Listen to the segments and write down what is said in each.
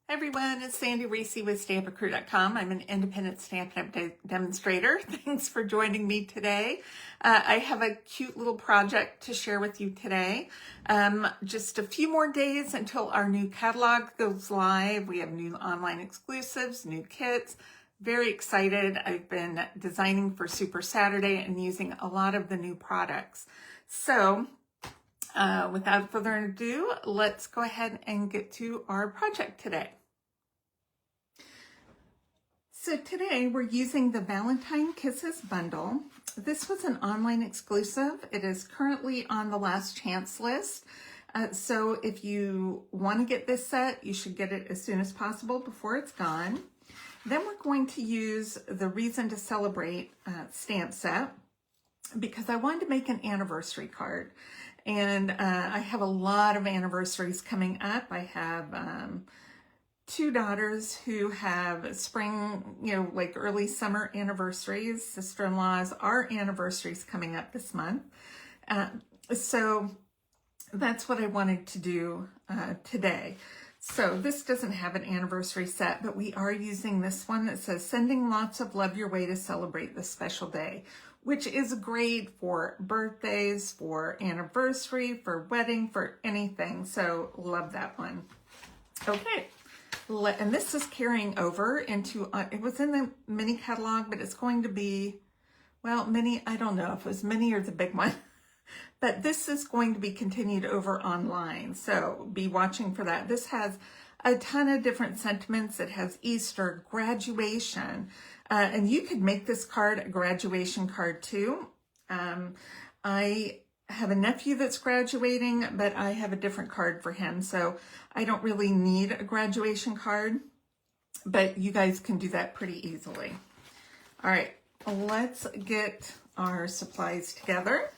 Hi everyone, it's Sandy Reese with StampACrew.com. I'm an independent Stampin' Up! Demonstrator. Thanks for joining me today. I have a cute little project to share with you today. Just a few more days until our new catalog goes live. We have new online exclusives, new kits. Very excited. I've been designing for Super Saturday and using a lot of the new products. So without further ado, let's go ahead and get to our project today. So today we're using the Valentine Kisses bundle. This was an online exclusive. It is currently on the last chance list. So if you want to get this set, you should get it as soon as possible before it's gone. Then we're going to use the Reason to Celebrate stamp set because I wanted to make an anniversary card. And I have a lot of anniversaries coming up. I have two daughters who have spring, like early summer anniversaries, sister-in-laws, our anniversaries coming up this month. So that's what I wanted to do today. So this doesn't have an anniversary set, but we are using this one that says, sending lots of love your way to celebrate this special day, which is great for birthdays, for anniversary, for wedding, for anything. So love that one. Okay. And this is carrying over into, it was in the mini catalog, but it's going to be, well, mini, I don't know if it was mini or the big one, but this is going to be continued over online. So be watching for that. This has a ton of different sentiments. It has Easter, graduation, and you could make this card a graduation card too. I have a nephew that's graduating, but I have a different card for him. So I don't really need a graduation card, but you guys can do that pretty easily. All right, let's get our supplies together.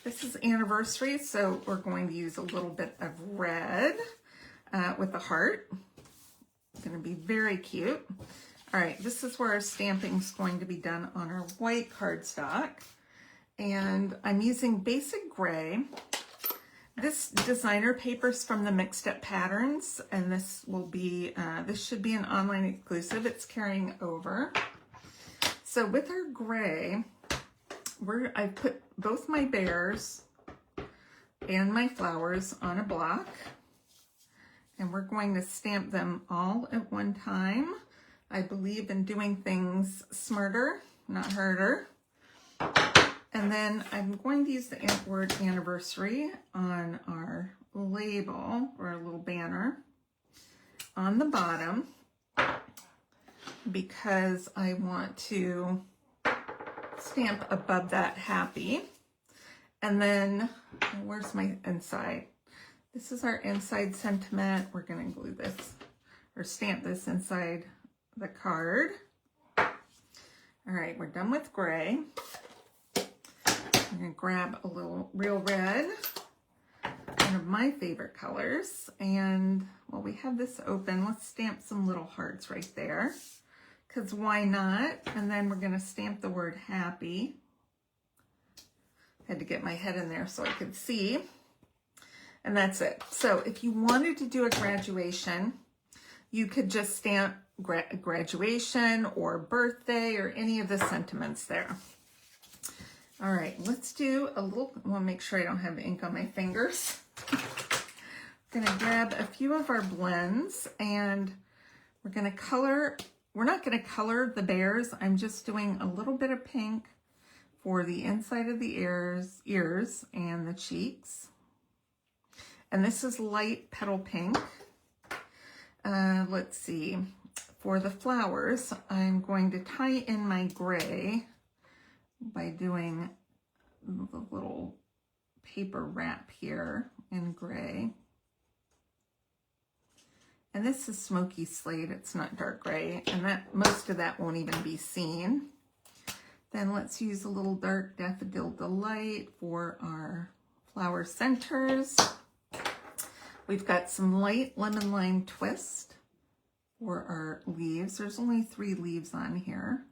This is anniversary, so we're going to use a little bit of red with a heart. It's going to be very cute. All right, this is where our stamping is going to be done on our white cardstock. And I'm using basic gray. This designer paper's from the Mixed Up Patterns, and this will be, this should be an online exclusive. It's carrying over. So with our gray, I put both my bears and my flowers on a block, and we're going to stamp them all at one time. I believe in doing things smarter, not harder. And then I'm going to use the word anniversary on our label or a little banner on the bottom because I want to stamp above that happy. And then where's my inside? This is our inside sentiment. We're going to glue this or stamp this inside the card. All right, we're done with gray. I'm going to grab a little real red, one of my favorite colors, and while we have this open, let's stamp some little hearts right there, because why not? And then we're going to stamp the word happy. Had to get my head in there so I could see, and that's it. So if you wanted to do a graduation, you could just stamp graduation or birthday or any of the sentiments there. All right, let's do a little, I want to make sure I don't have ink on my fingers. I'm going to grab a few of our blends and we're going to color, we're not going to color the bears. I'm just doing a little bit of pink for the inside of the ears and the cheeks. And this is light petal pink. Let's see, for the flowers, I'm going to tie in my gray by doing the little paper wrap here in gray. And this is smoky slate, it's not dark gray, and that most of that won't even be seen. Then let's use a little dark Daffodil Delight for our flower centers. We've got some light Lemon Lime Twist for our leaves. There's only 3 leaves on here.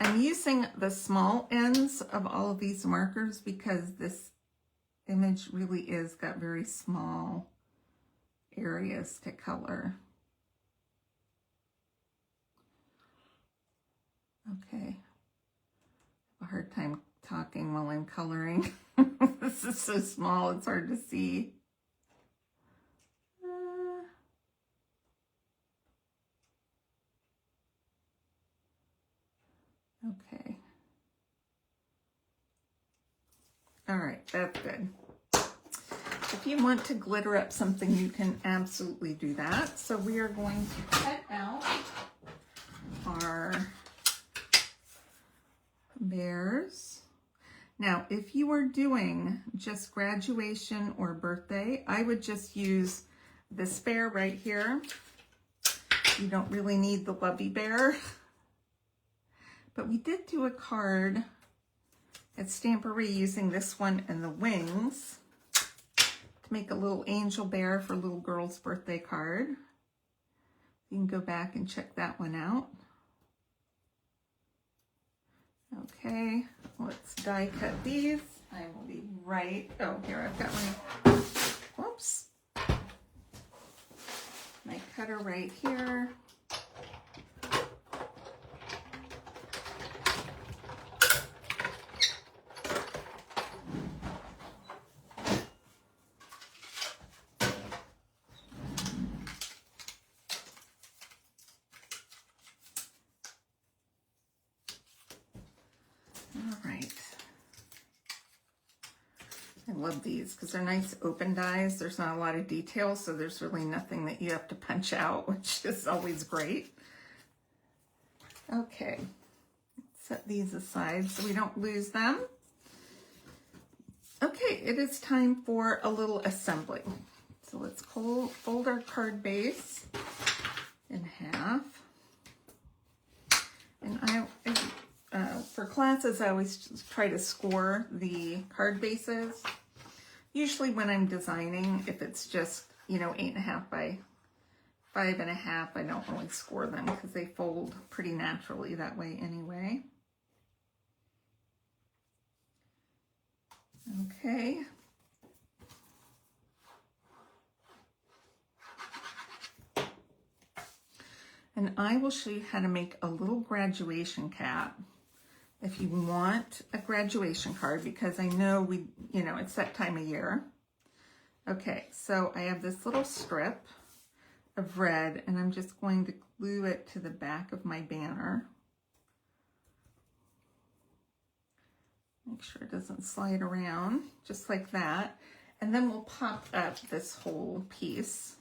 I'm using the small ends of all of these markers because this image really is got very small areas to color. Okay. I have a hard time talking while I'm coloring. This is so small, it's hard to see. Okay. All right, that's good. If you want to glitter up something, you can absolutely do that. So we are going to cut out our bears. Now, if you are doing just graduation or birthday, I would just use this bear right here. You don't really need the lovey bear. But we did do a card at Stampery using this one and the wings to make a little angel bear for a little girl's birthday card. You can go back and check that one out. Okay, let's die cut these. I will be right, oh, here I've got my, whoops, my cutter right here. I love these because they're nice open dies. There's not a lot of detail, so there's really nothing that you have to punch out, which is always great. Okay, set these aside so we don't lose them. Okay, it is time for a little assembly. So let's fold our card base in half. And for classes, I always try to score the card bases. Usually when I'm designing, if it's just, 8.5 by 5.5, I don't really score them because they fold pretty naturally that way anyway. Okay. And I will show you how to make a little graduation cap if you want a graduation card, because I know it's that time of year. Okay, so I have this little strip of red and I'm just going to glue it to the back of my banner. Make sure it doesn't slide around, just like that. And then we'll pop up this whole piece.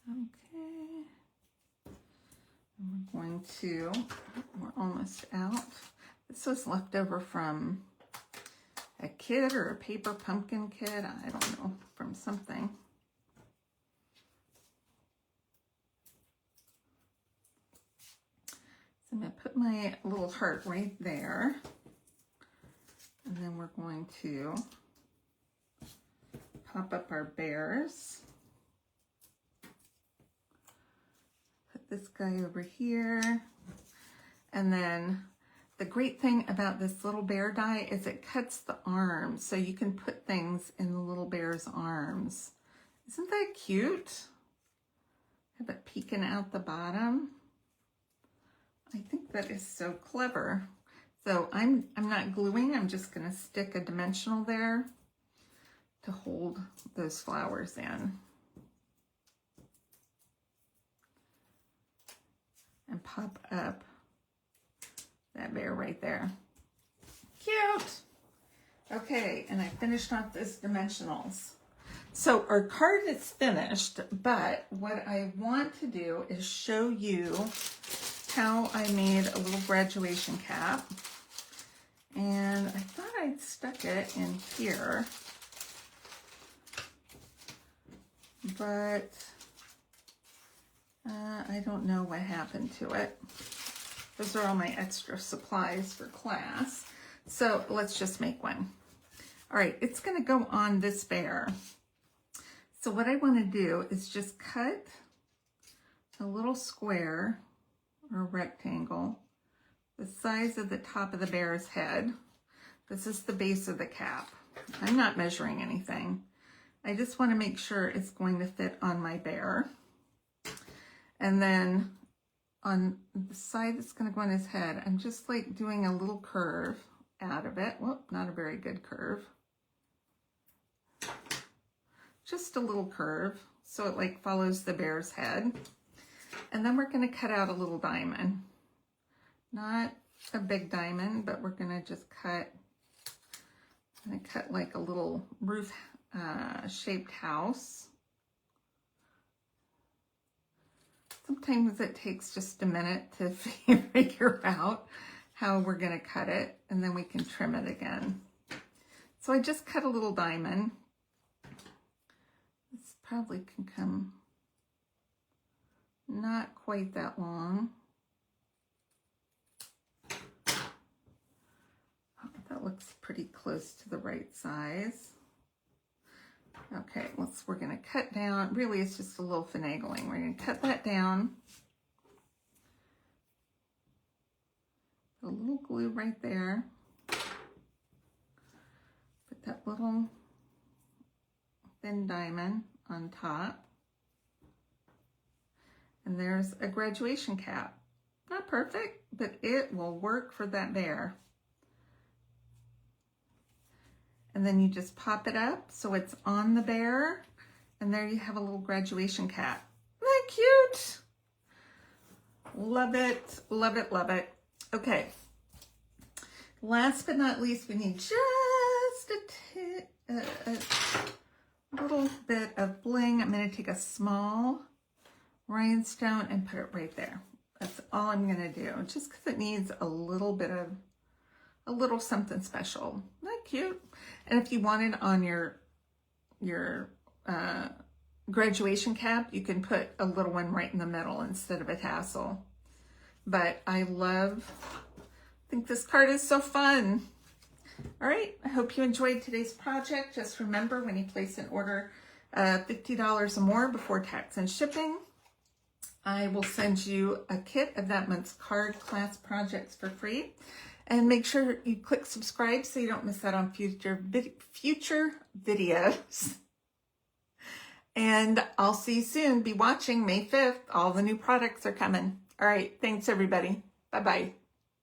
Okay, and we're almost out. This was left over from a kid or a paper pumpkin kid, I don't know, from something. So I'm going to put my little heart right there, and then we're going to pop up our bears. This guy over here. And then the great thing about this little bear die is it cuts the arms, so you can put things in the little bear's arms. Isn't that cute? Have it peeking out the bottom. I think that is so clever. So I'm not gluing, I'm just gonna stick a dimensional there to hold those flowers in. And pop up that bear right there. Cute! Okay, and I finished off this dimensionals. So our card is finished, but what I want to do is show you how I made a little graduation cap. And I thought I'd stuck it in here, but I don't know what happened to it. Those are all my extra supplies for class. So let's just make one. All right, it's gonna go on this bear. So what I wanna do is just cut a little square or rectangle the size of the top of the bear's head. This is the base of the cap. I'm not measuring anything. I just want to make sure it's going to fit on my bear. And then on the side that's going to go on his head, I'm just like doing a little curve out of it. Whoop, not a very good curve. Just a little curve so it like follows the bear's head. And then we're going to cut out a little diamond. Not a big diamond, but we're going to just cut, I'm going to cut like a little roof shaped house. Sometimes it takes just a minute to figure out how we're going to cut it, and then we can trim it again. So I just cut a little diamond. This probably can come not quite that long. Oh, that looks pretty close to the right size. Okay, we're going to cut down. Really, it's just a little finagling. We're going to cut that down. A little glue right there. Put that little thin diamond on top. And there's a graduation cap. Not perfect, but it will work for that bear. And then you just pop it up so it's on the bear. And there you have a little graduation cap. Isn't that cute? Love it, love it, love it. Okay. Last but not least, we need just a little bit of bling. I'm going to take a small rhinestone and put it right there. That's all I'm going to do, just because it needs a little bit of, a little something special. Isn't that cute? And if you want it on your graduation cap, you can put a little one right in the middle instead of a tassel. But I think this card is so fun. All right, I hope you enjoyed today's project. Just remember, when you place an order $50 or more before tax and shipping, I will send you a kit of that month's card class projects for free. And make sure you click subscribe so you don't miss out on future videos. And I'll see you soon. Be watching May 5th. All the new products are coming. All right, thanks everybody. Bye-bye.